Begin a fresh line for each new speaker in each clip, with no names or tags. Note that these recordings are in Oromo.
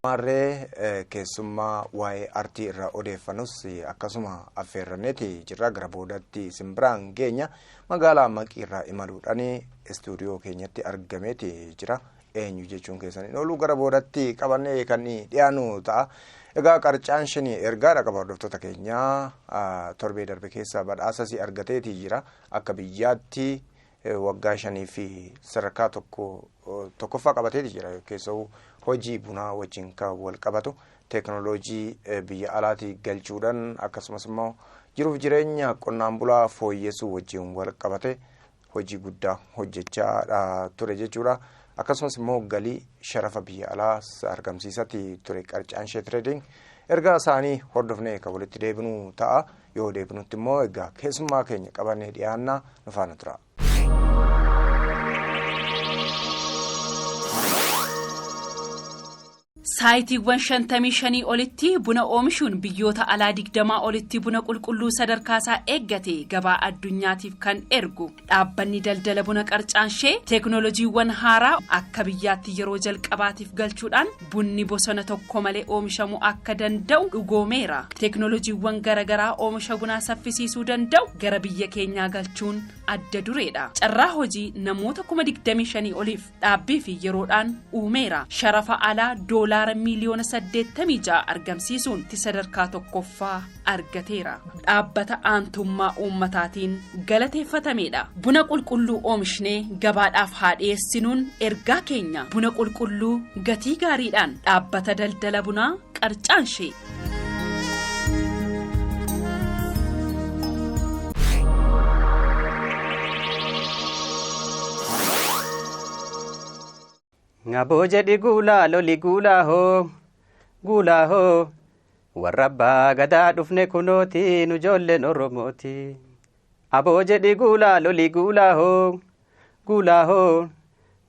Marree keessummaa waa'ee artii irraa odeeffannus akkasuma affeerranneeti jirra gara boodatti simbiraan geenya magaalaa Maqii irraa imaluudhaan istuudiyoo keenyatti argameeti jira. Eenyu jechuun keessaniin ooluu gara boodatti qabannee kan dhiyaannu ta'a. Egaa qarcaan shanii ergaadha qaba hordoftoota keenyaa torbee darbe keessa badhaasas argateeti jira. Akka biyyaatti waggaa shanii fi sadarkaa tokkoffaa qabateeti jira. Keessoo hojii bunaa wajjin kan wal qabatu teekinooloojii biyya alaatii galchuudhaan akkasumas immoo jiruuf jireenya qonnaan bulaa fooyyessuu wajjin wal qabate hojii guddaa hojjechaa ture jechuudha. Akkasumas immoo galii sharafa biyya alaa argamsiisatti ture qarcaan shee trading ergaa isaanii hordofnee kan walitti deebinuu ta'a. Yoo deebinutti immoo egaa keessummaa keenya qabannee dhiyaannaa nu faana tura.
Saayitiiwwan 55 olitti buna oomishuun biyyoota alaa 20 olitti buna qulqulluu sadarkaasaa eeggate gabaa addunyaatiif kan ergu dhaabbanni daldala buna qarcaan shee teekinooloojiiwwan haaraa akka biyyaatti yeroo jalqabaatiif galchuudhaan bunni bosona tokko malee oomishamuu akka danda'u dhugoomeera. Teekinooloojiiwwan garaagaraa oomisha bunaa saffisiisuu danda'u gara biyya keenyaa galchuun adda dureedha. Carraa hojii namoota 25,000 oliif dhaabbii fi yeroodhaan uumeera. Sharafa alaa doolaara miliyoona 86 argamsiisuun sadarkaa tokkoffaa argateera. Dhaabbata aantummaa uummataatiin galateeffatameedha. Buna qulqulluu oomishnee gabaadhaaf haa dhiyeessinuun ergaa keenya. Buna qulqulluu gatii gaariidhaan dhaabbata daldala bunaa qarcaan shee.
Ngabo jedhi guulaa loli guulaa hoo warra abbaa gadaa dhufne kunooti nu ijoolleen Oromooti. Aboo jedhi guulaa loli guulaa hoo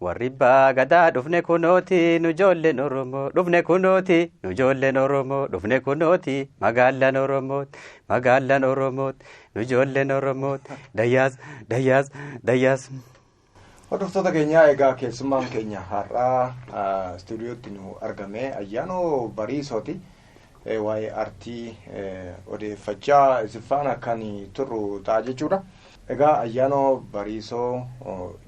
warri abbaa gadaa dhufne kunooti nu ijoolleen Oromoo dhufne kunooti nu ijoolleen Oromoo dhufne kunooti magaalaan Oromooti nu ijoolleen Oromooti dayyaas.
Hordoftoota keenyaa egaa keessummaan keenya har'aa istuudiyootti nu argame Ayyaanoo Bariisooti. Waa'ee artii odeeffachaa isiffaan akkan turru ta'a jechuudha. Egaa Ayyaanoo Bariisoo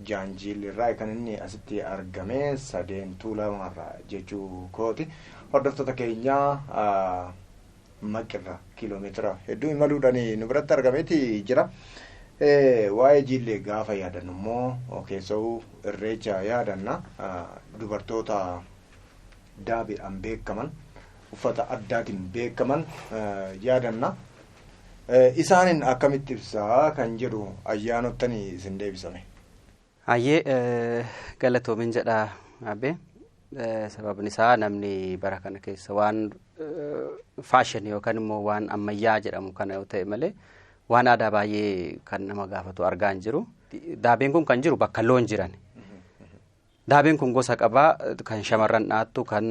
Jaanjiilirraa kan inni asitti argame 3 Tuulamarraa jechuu kooti. Hordoftoota keenyaa Maqirra kiiloomeetira hedduu imaluudhaan nu biratti argameeti jira. Waa'ee jiillee gaafa yaadannu immoo keessoo irreecha yaadanna dubartoota daabeedhaan beekaman uffata addaatiin beekaman yaadanna. Isaanin akkamitti ibsaa kan jedhu ayyaanottanii isin deebisame.
Hayyee galatoomin jedha abbe. Sababni isaa namni bara kana keessa waan faashinii yookaan immoo waan ammayyaa jedhamu kana yoo ta'e malee waan aadaa baay'ee kan nama gaafatu argaa hin jiru. Daabeen kun kan jiru bakka loon jiran. Daabeen kun gosa qabaa kan shamarran dhaattu kan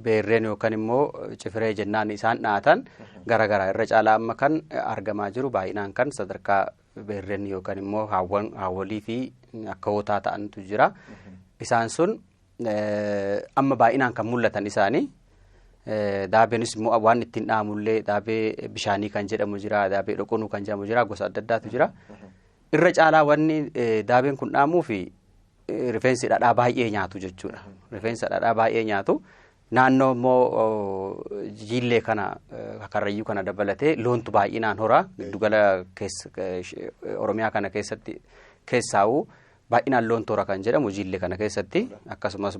beerreen yookaan immoo cifiree jennaan isaan dhaatan garaagaraa irra caalaa amma kan argamaa jiru baay'inaan kan sadarkaa beerreen yookaan immoo haawwolii fi akka hootaa ta'antu jira. Isaan sun amma baay'inaan kan mul'atan isaanii. Daabeenis immoo waan ittiin dhaamullee daabee bishaanii kan jedhamu jira, daabee dhoqonuu kan jedhamu jira, gosa adda addaatu jira. Irra caalaa wanni daabeen kun dhaamuu fi rifeensi dhadhaa baay'ee nyaatu jechuudha. Rifeensa dhadhaa baay'ee nyaatu. Naannoo immoo jiillee kana karrayyuu kana dabalatee loontu baay'inaan horaa giddugala Oromiyaa kana keessatti keessaa'uu baay'inaan loon toora kan jedhamu jiillee kana keessatti akkasumas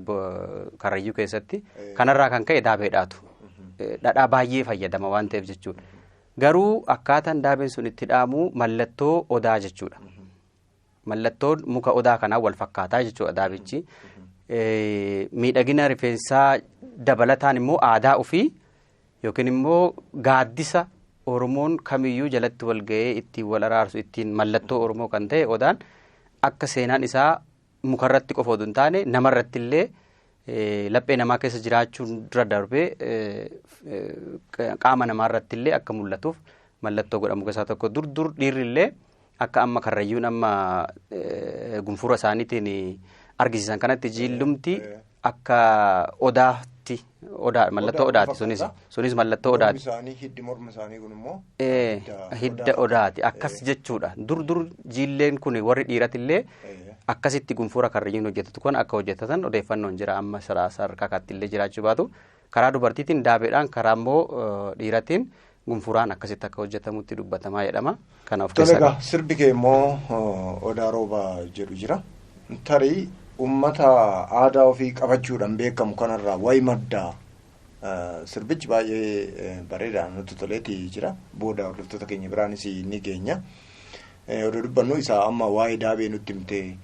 karrayyuu keessatti kanarraa kan ka'e daabeedhaatu dhadhaa baay'ee fayyadama waan ta'eef jechuudha. Garuu akkaataan daabeen sun itti dhaamu mallattoo odaa jechuudha. Mallattoon muka odaa kanaa wal fakkaataa jechuudha daabichi. Miidhagina rifeensaa dabalataan immoo aadaa ofii yookiin immoo gaaddisa Oromoon kamiyyuu jalatti wal ga'ee ittiin wal araarsu ittiin mallattoo Oromoo kan ta'e odaan akka seenaan isaa mukarratti qofa oduu hin taane namarratti illee laphee namaa keessa jiraachuun dura darbee qaama namaarratti illee akka mul'atuuf mallattoo godhamu keessaa tokko dur dhiirri illee akka amma karrayyuun amma gunfura isaaniitiin argisiisan kanatti jiillumti akka odaatti mallattoo odaati sunis mallattoo odaati.
Hiddi morma isaanii kun immoo
hidda odaati akkas jechuudha. Dur jiilleen kun warri dhiiratillee akkasitti gunfuura karrayyuun hojjetatu kun akka hojjetatan odeeffannoon jira amma sadarkaa kaattillee jiraachuu baatu karaa dubartiitiin daabeedhaan karaa immoo dhiiratiin gunfuraan akkasitti akka hojjetamutti dubbatamaa jedhama. Kana of keessaa
qaba. Sirbi kee immoo odaa roobaa jedhu jira. Tarii ummata aadaa ofii qabachuudhaan beekamu kanarraa wayi maddaa sirbichi baay'ee bareedaan nutti toleeti jira. Booda hordoftoota keenya biraanis ni geenya. Oduu dubbannu isaa amma waa'ee daabee nutti himtee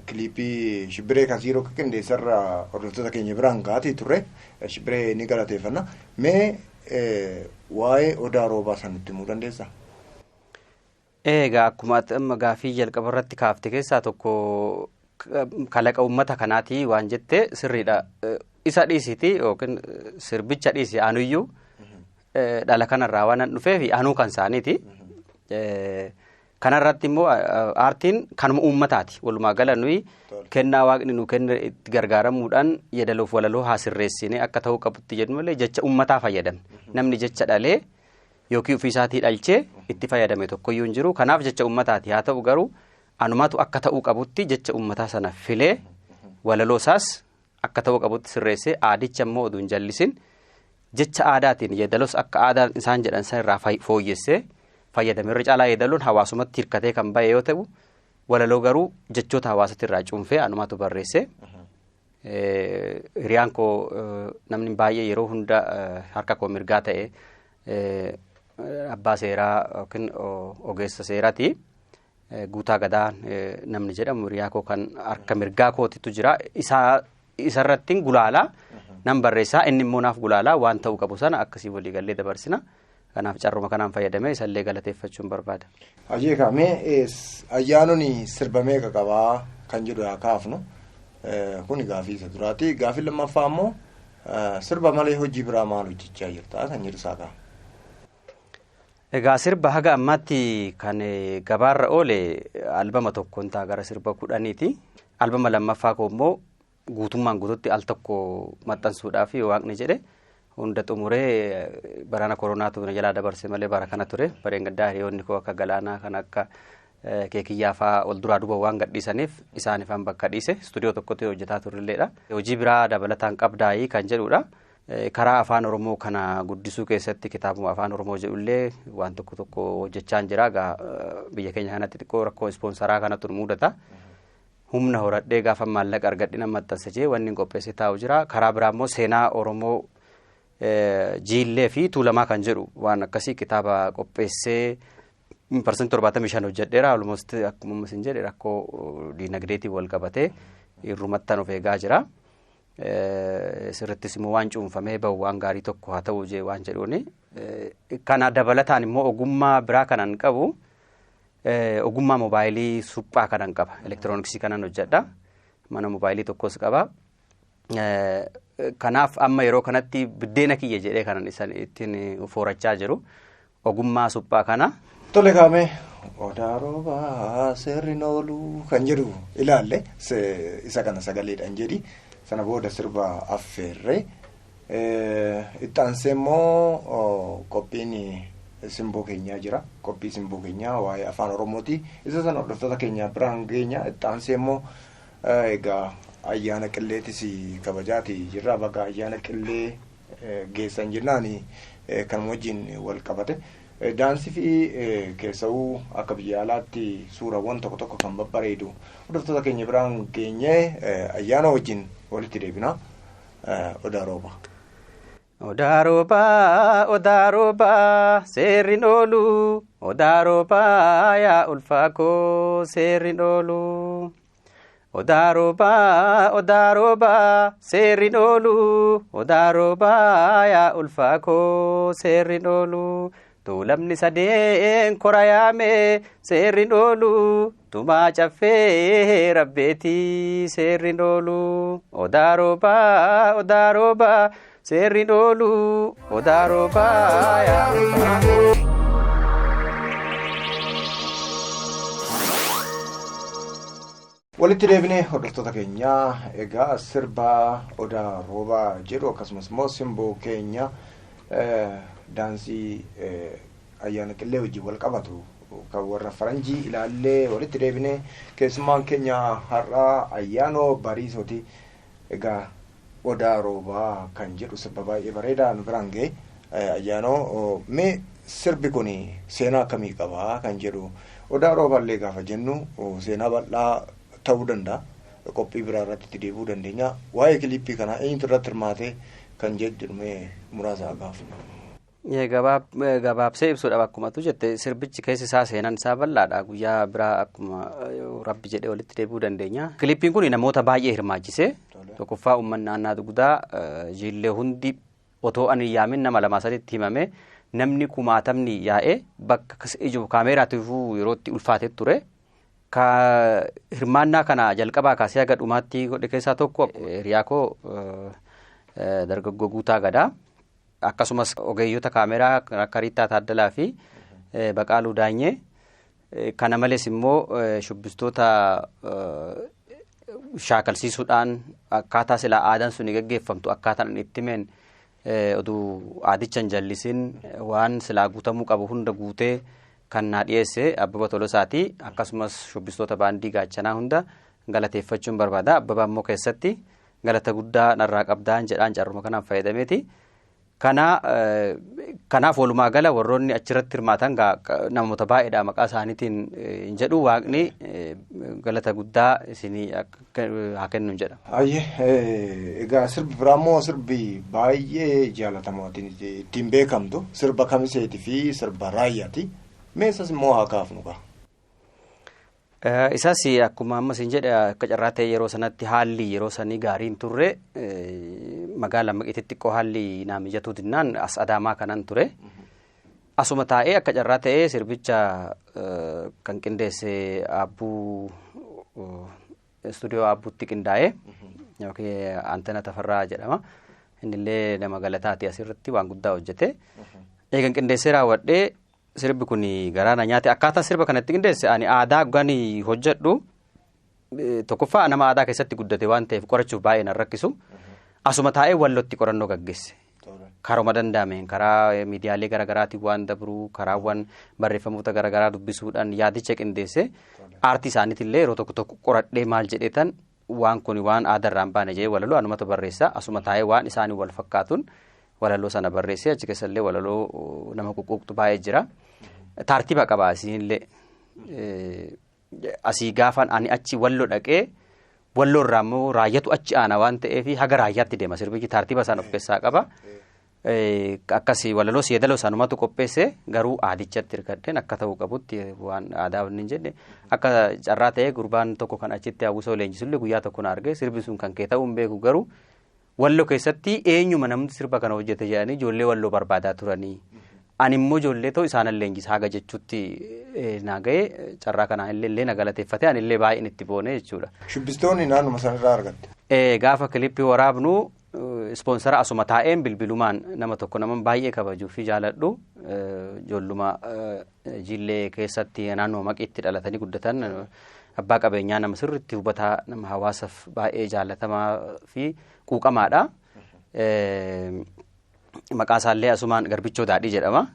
kiliipii shibbiree kasiiroo qindeessarraa hordoftoota keenya biraan kaatee turre shibbiree ni galateeffanna. Mee waa'ee odaa roobaa san nutti himuu dandeessaa?
Egaa akkuma amma gaafii jalqaba irratti kaafte keessaa tokko kalaqa uummata kanaati waan jette sirriidha. Isa dhiisiti yookiin sirbicha dhiisi anuyyuu dhala kanarraa waan dhufee fi anuu kan isaaniiti. Kanarratti immoo aartiin kanuma uummataati. Walumaa gala nuyi kennaa waaqni nu kenna itti gargaaramuudhaan yeedaloof walaloo haa sirreessine akka ta'uu qabutti jedhu malee jecha uummataa fayyadamne. Namni jecha dhalee yookiin ofiisaatii dhalchee itti fayyadame tokkoyyuu hin jiru. Kanaaf jecha uummataati. Haa ta'u garuu anumatu akka ta'uu qabutti jecha uummataa sana filee walaloo isaas akka ta'uu qabutti sirreessee aadicha immoo oduu hin jallisin jecha aadaatiin yeedaloos akka aadaan isaan jedhan san irraa fooyyessee fayyadame. Irra caalaa yeedaloon hawaasumatti hirkatee kan bahe yoo ta'u walaloo garuu jechoota hawaasatti irraa cuunfee anumatu barreesse. Hiriyaan koo namni baay'ee yeroo hunda harka koo mirgaa ta'e abbaa seeraa yookiin ogeessa seeraati. Guutaa Gadaa namni jedhamu hiriyaa koo kan harka mirgaa kootitu jira. Isarratti gulaalaa nan barreessaa inni immoo naaf gulaalaa waan ta'uu qabu sana akkasii walii gallee dabarsina. Kanaaf carruma kanaan fayyadamee isallee galateeffachuun barbaada.
Ajeeka mee ayyaanonni sirba meeqa qabaa kan jedhu haa kaafnu. Kuni gaafii isa duraati. Gaafii lammaffaa immoo sirba malee hojii biraa maal hojjechaa jirta kan jedhu isaa ka'a.
Egaa sirba haga ammaatti kan gabaarra oole albama tokkoon ta'a gara sirba 10ti. Albama lammaffaa koo immoo guutummaan guututti al tokko maxxansuudhaaf waaqni jedhe hunda xumuree barana koronaatu na jalaa dabarse malee bara kana ture. Bareen gaddaa hiriyoonni koo akka galaanaa kan akka keekiyyaa fa'aa ol duraa duuba waan gadhiisaniif isaanifaan bakka dhiise istuudiyoo tokkotti hojjetaa turrilleedha. Hojii biraa dabalataan qabdaayii kan jedhudha. Karaa afaan Oromoo kana guddisuu keessatti kitaabuma afaan Oromoo jedhullee waan tokko hojjechaan jira. Biyya keenya kanatti xiqqoo rakkoo ispoonsaraa kanatu mudata. Humna horadhee gaafa maallaqa argadhina maxxansee wanni qopheessee taa'u jira. Karaa biraa immoo seenaa Oromoo jiillee fi tuulamaa kan jedhu waan akkasii kitaaba qopheessee parsantii 75 hojjedheera. Almost akkuma isin jedhe rakkoo diinagdeetiin wal qabatee irrumattan of eegaa jira. Sirrittis immoo waan cuunfamee bahu waan gaarii tokko haa ta'u jee waan jedhuuni. Kana dabalataan immoo ogummaa biraa kanan qabu ogummaa moobaayilii suphaa kanan qaba. Elektirooniksii kanan hojjedha. Mana moobaayilii tokkos qaba. Kanaaf amma yeroo kanatti biddeena kiyya jedhee kanan ittiin foorachaa jiru. Ogummaa suphaa kana.
Tole kaame odaa roobaa seerri noolu kan jedhu ilaalle isa kana sagaleedhaan jedhi. Sana booda sirba affeerree itti aansee immoo qophiin simboo keenyaa jira. Qophii simboo keenyaa waa'ee afaan Oromooti. Isa sana hordoftoota keenya biraan geenya. Itti aansee immoo egaa ayyaana qilleetis kabajaati jirra. Bakka ayyaana qillee geessan jennaan kan wajjin wal qabate. Daansii fi keessawuu akka biyya alaatti suurawwan tokko kan babbareedu hordoftoota keenya biraan geenye ayyaana wajjin walitti deebina. Odaa roobaa.
Odaa roobaa, odaa roobaa, seerri oolu. Odaa roobaa, yaa ulfaa koo, seerri oolu. Odaa roobaa, seerri oolu. Odaa roobaa, yaa ulfaa koo, seerri oolu. Tuulamni sadeen kora yaame seerri oolu. Tumaa caffee rabbeetii seerri oolu. Odaa roobaa, seerri oolu. Odaa roobaa yaa ulfaa koo.
Walitti deebinee hordoftoota keenya egaa sirba odaa roobaa jedhu akkasumas immoo simboo keenya daansii ayyaana qillee wajjin wal qabatu kan warra faranjii ilaallee walitti deebinee keessummaan keenya har'aa ayyaanoo bariisooti. Egaa odaa roobaa kan jedhu sirba baay'ee bareedaa nu biraan ga'e ayyaanoo mee sirbi kun seenaa akkamii qabaa kan jedhu odaa roobaallee gaafa jennu seenaa bal'aa ta'uu danda'a. Qophii biraa irratti itti deebuu dandeenya. Waa'ee kilippii kanaa eenyutu irratti hirmaate kan jedhume muraasa gaafa.
Gabaabsee ibsuudhaaf akkumatu jette sirbichi keessi isaa seenaan isaa bal'aadha. Guyyaa biraa akkuma rabbi jedhee walitti deebuu dandeenya. Kilippiin kun namoota baay'ee hirmaachise. Tokkoffaa uummanni naannaa dugdaa jiillee hundi otoo ani yaamin nama 2-3 himame namni 10,000 yaa'ee bakka ijoo kaameeraatiifuu yerootti ulfaatee ture. Hirmaannaa kana jalqabaa kaasee haga dhumaatti godhe keessaa tokko hiriyaakoo dargaggoo Guutaa Gadaa akkasumas ogeeyyota kaameeraa akka Riittaa Taaddalaa fi Baqaaluu Daanyee kana malees immoo shubbistoota shaakalsiisuudhaan akkaataa silaa aadaan suni gaggeeffamtu akkaataan itti himeen oduu aadichan jallisiin waan silaa guutamuu qabu hunda guutee kan naa dhiyeesse Abbaba Tolosaati. Akkasumas shubbistoota baandii gaachanaa hunda galateeffachuun barbaada. Abbaba immoo keessatti galata guddaa narraa qabdaan jedhaan carruma kanaan fayyadameeti. Kanaaf walumaa gala warroonni achirratti hirmaatan namoota baay'eedha maqaa isaaniitiin hin jedhu waaqni galata guddaa isinii haa kennu jedha.
Egaa sirbi biraa immoo sirbi baay'ee jaalatamaa ittiin beekamtu sirba kamiseeti fi sirba raayyaati. Meeshaas immoo haa kaafnu kaa.
Isaas akkuma ammas hin jedhe akka carraa ta'e yeroo sanatti haalli yeroo sanii gaarii hin turre magaalaa Maqeetti xiqqoo haalli naa mijatu dinnaan as Adaamaa kanan ture. Asuma taa'ee akka carraa ta'e sirbicha kan qindeesse Abbuu istuudiyoo Abbuutti qindaa'e yookiin Antena Tafarraa jedhama. Innillee nama galataati asirratti waan guddaa hojjete. Eegan qindeessee raawwadhee sirbi kun garaa na nyaate akkaataa sirba kanatti qindeesse ani aadaa gani hojjedhu tokkoffaa nama aadaa keessatti guddate waan ta'eef qorachuuf baay'ee nan rakkisu asuma taa'ee wallotti qorannoo gaggeesse karuma danda'ameen karaa miidiyaalee garaagaraatiin waan dabruu karaawwan barreeffamoota garaagaraa dubbisuudhaan yaadicha qindeesse aartii isaaniitillee yeroo tokko tokko qoradhee maal jedheetan waan kun waan aadarraan baane jedhee walaloo anumatu barreessa asuma taa'ee waan isaanii wal fakkaatuun walaloo sana barreessee achi keessallee walaloo nama ququuqtu baay'ee jira. Tartiiba qaba asiinillee asii gaafan ani achi walloo dhaqee walloo irraa immoo raayyatu achi aana waan ta'eef haga raayyaatti deema sirbichi tartiiba isaan of keessaa qaba. Akkasii walaloo seedaloo sanumatu qopheesse garuu aadichatti hirkadheen akka ta'uu qabutti waan aadaa hin jedhe akka carraa ta'ee gurbaan tokko kan achitti hawwisoo leenjisullee guyyaa tokko na argee sirbi sun kan kee ta'uu hin beeku garuu walloo keessatti eenyuma namni sirba kana hojjete jedhanii ijoollee walloo barbaadaa turanii. Ani immoo ijoollee ta'u isaanan leenjisa haga jechuutti naa ga'e carraa kanaa illee na galateeffate ani illee baay'een itti boone jechuudha.
Shubbistoonni naannuma sanarraa argatte.
Gaafa kilippii waraabnu ispoonsara asuma taa'een bilbilumaan nama tokko nama baay'ee kabajuu fi jaaladhu ijoolluma jiillee keessatti naannoo Maqeetti dhalatanii guddatan abbaa qabeenyaa nama sirriitti hubataa nama hawaasaaf baay'ee jaalatamaa fi quuqamaadha. Maqaa isaallee asumaan Garbichoo Daadhii jedhama.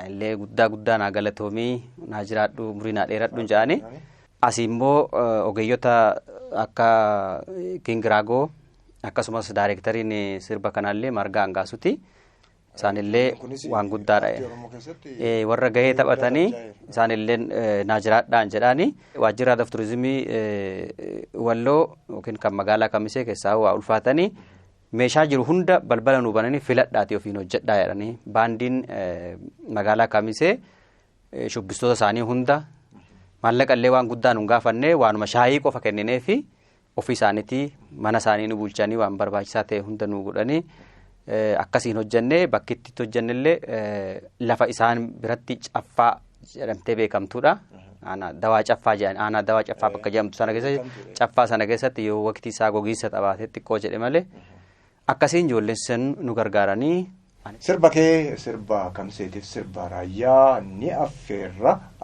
Illee guddaa naa galatoomii naa jiraadhu umurii naa dheeradhu jedhani. Asii immoo ogeeyyota akka Kingiraagoo akkasumas daayireektariin sirba kanaallee Margaa Angaasuti. Isaanillee waan guddaadha. Warra gahee taphatanii isaanillee naa jiraadhaan jedhani. Waajjira aadaa fi turizimii Walloo yookiin kan magaalaa Kamisee keessaa waa ulfaatanii meeshaa jiru hunda balbala nu bananii filadhaati ofiin hojjedhaa jedhanii baandiin magaalaa Kamisee shubbistoota isaanii hunda maallaqallee waan guddaa nu gaafanne waanuma shaayii qofa kenninee fi ofii isaaniitii mana isaanii nu bulchanii waan barbaachisaa ta'e hunda nu godhanii akkasiin hojjennee bakkitti hojjennellee lafa isaan biratti caffaa jedhamtee beekamtuudha. Dawaa caffaa jedhan aanaa dawaa caffaa bakka jedhamtu sana keessatti caffaa sana keessatti yoo waqtii isaa gogiinsa qabaatee xiqqoo jedhe malee akkasiin ijoolleen san nu gargaaranii.
Sirba kee sirba Kamiseetiif sirba raayyaa ni affeerra